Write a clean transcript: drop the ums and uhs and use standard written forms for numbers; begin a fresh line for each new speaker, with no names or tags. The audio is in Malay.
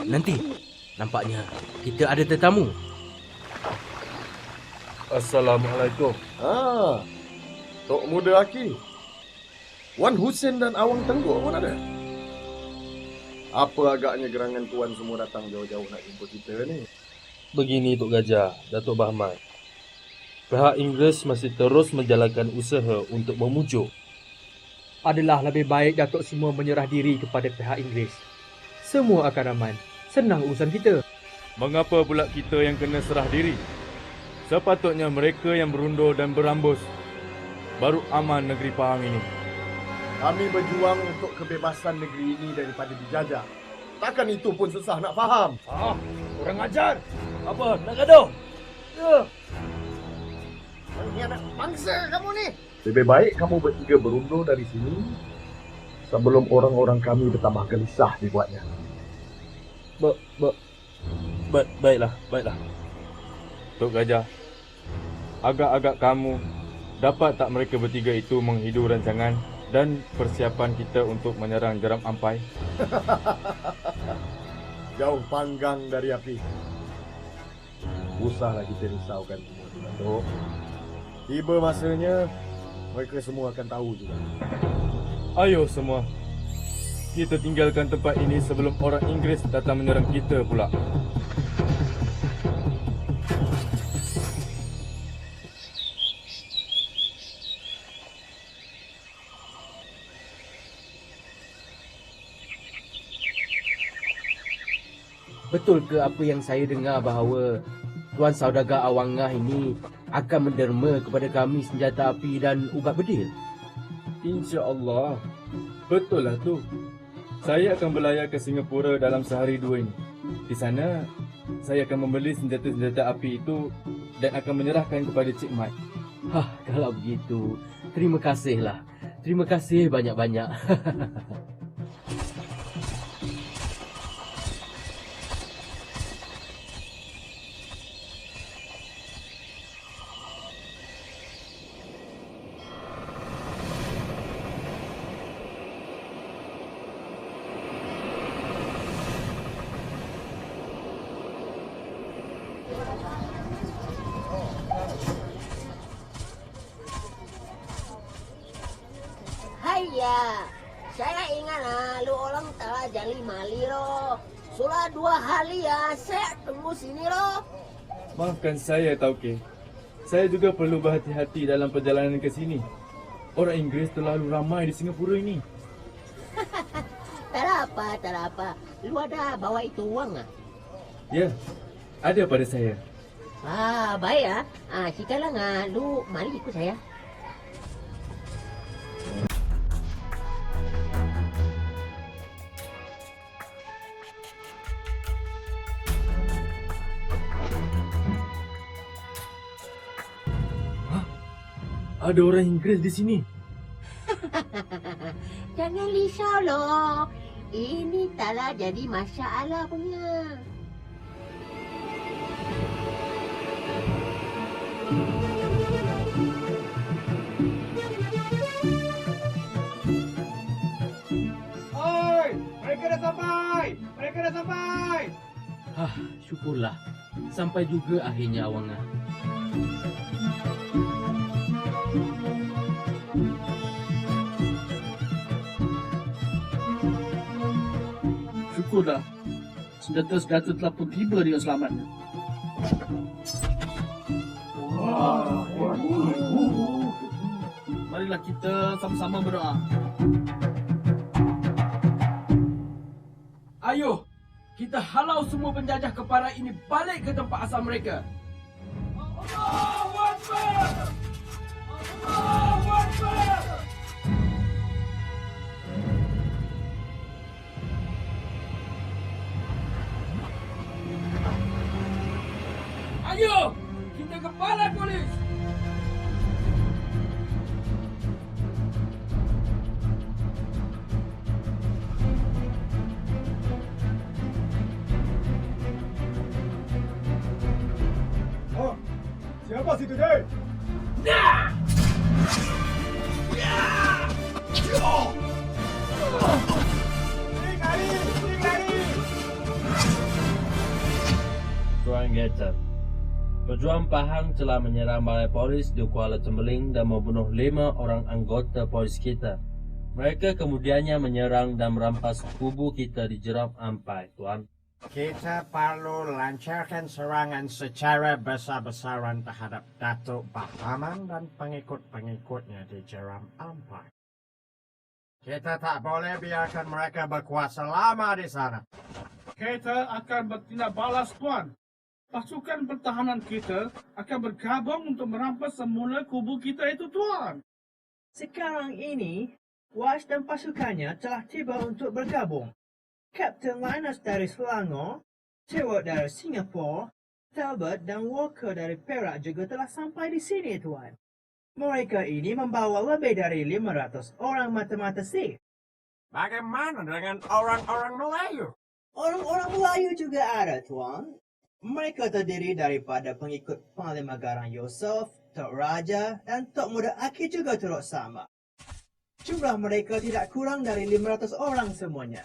Nanti, nampaknya kita ada tetamu.
Assalamualaikum.
Tok Muda Aki. Wan Hussein dan Awang Tenggok pun ada. Apa agaknya gerangan tuan semua datang jauh-jauh nak jumpa kita ni?
Begini Tok Gajah, Datuk Bahman. Pihak Inggeris masih terus menjalankan usaha untuk memujuk.
Adalah lebih baik Datuk semua menyerah diri kepada pihak Inggeris. Semua akan aman. Senang urusan kita.
Mengapa pula kita yang kena serah diri? Sepatutnya mereka yang berundur dan berambus. Baru aman negeri Pahang ini.
Kami berjuang untuk kebebasan negeri ini daripada dijajah. Takkan itu pun susah nak faham.
Kurang ajar. Apa? Nak gaduh?
Pengkhianat bangsa kamu ni. Lebih baik kamu bertiga berundur dari sini sebelum orang-orang kami bertambah gelisah dibuatnya.
Baiklah. Tok Gajah, agak-agak kamu dapat tak mereka bertiga itu menghidu rancangan dan persiapan kita untuk menyerang Jeram Ampai?
Jauh panggang dari api. Usahlah kita risaukan semua tu, Datuk. Tiba masanya mereka semua akan tahu juga.
Ayo semua, kita tinggalkan tempat ini sebelum orang Inggeris datang menyerang kita pula.
Betul ke apa yang saya dengar bahawa Tuan Saudagar Awangah ini akan menderma kepada kami senjata api dan ubat bedil?
InsyaAllah. Betul lah tu. Saya akan berlayar ke Singapura dalam sehari dua ini. Di sana, saya akan membeli senjata-senjata api itu dan akan menyerahkan kepada Cik Mat.
Kalau begitu, terima kasihlah. Terima kasih banyak-banyak.
Haiya, saya ingat lu orang telah jali mali lo. Sudah 2 hari ya, saya tunggu sini lo.
Maafkan saya, Tauke. Saya juga perlu berhati-hati dalam perjalanan ke sini. Orang Inggeris terlalu ramai di Singapura ini.
Tak apa. Lu ada bawa itu uang ah?
Ya, ada pada saya.
Baik ya. Sekarang lu mari ikut saya.
Ada orang Inggeris di sini.
Jangan risau loh. Ini taklah jadi masalah punya.
Oi, mereka dah sampai.
Syukurlah. Sampai juga akhirnya Awangah.
Syukurlah. Senjata-senjata telah pun tiba dengan selamat. Marilah kita sama-sama berdoa. Ayo, kita halau semua penjajah kepala ini balik ke tempat asal mereka. Allahu Akbar! Allahu Akbar! Ayo, kita kepala polis.
Siapa situ, Dek?
Ring lari!
meter. Pejuang Pahang telah menyerang balai polis di Kuala Tembeling dan membunuh 5 orang anggota polis kita. Mereka kemudiannya menyerang dan merampas kubu kita di Jeram Ampai, Tuan.
Kita perlu lancarkan serangan secara besar-besaran terhadap Datuk Bahaman dan pengikut-pengikutnya di Jeram Ampai. Kita tak boleh biarkan mereka berkuasa lama di sana.
Kita akan bertindak balas, Tuan. Pasukan pertahanan kita akan bergabung untuk merampas semula kubu kita itu, Tuan.
Sekarang ini, Wash dan pasukannya telah tiba untuk bergabung. Kapten Linus dari Selangor, Stewart dari Singapura, Talbot dan Walker dari Perak juga telah sampai di sini, Tuan. Mereka ini membawa lebih dari 500 orang mata-mata sih.
Bagaimana dengan orang-orang Melayu?
Orang-orang Melayu juga ada, Tuan. Mereka terdiri daripada pengikut Panglima Garang Yusof, Tok Raja dan Tok Muda Aki juga turut sama. Jumlah mereka tidak kurang dari 500 orang semuanya.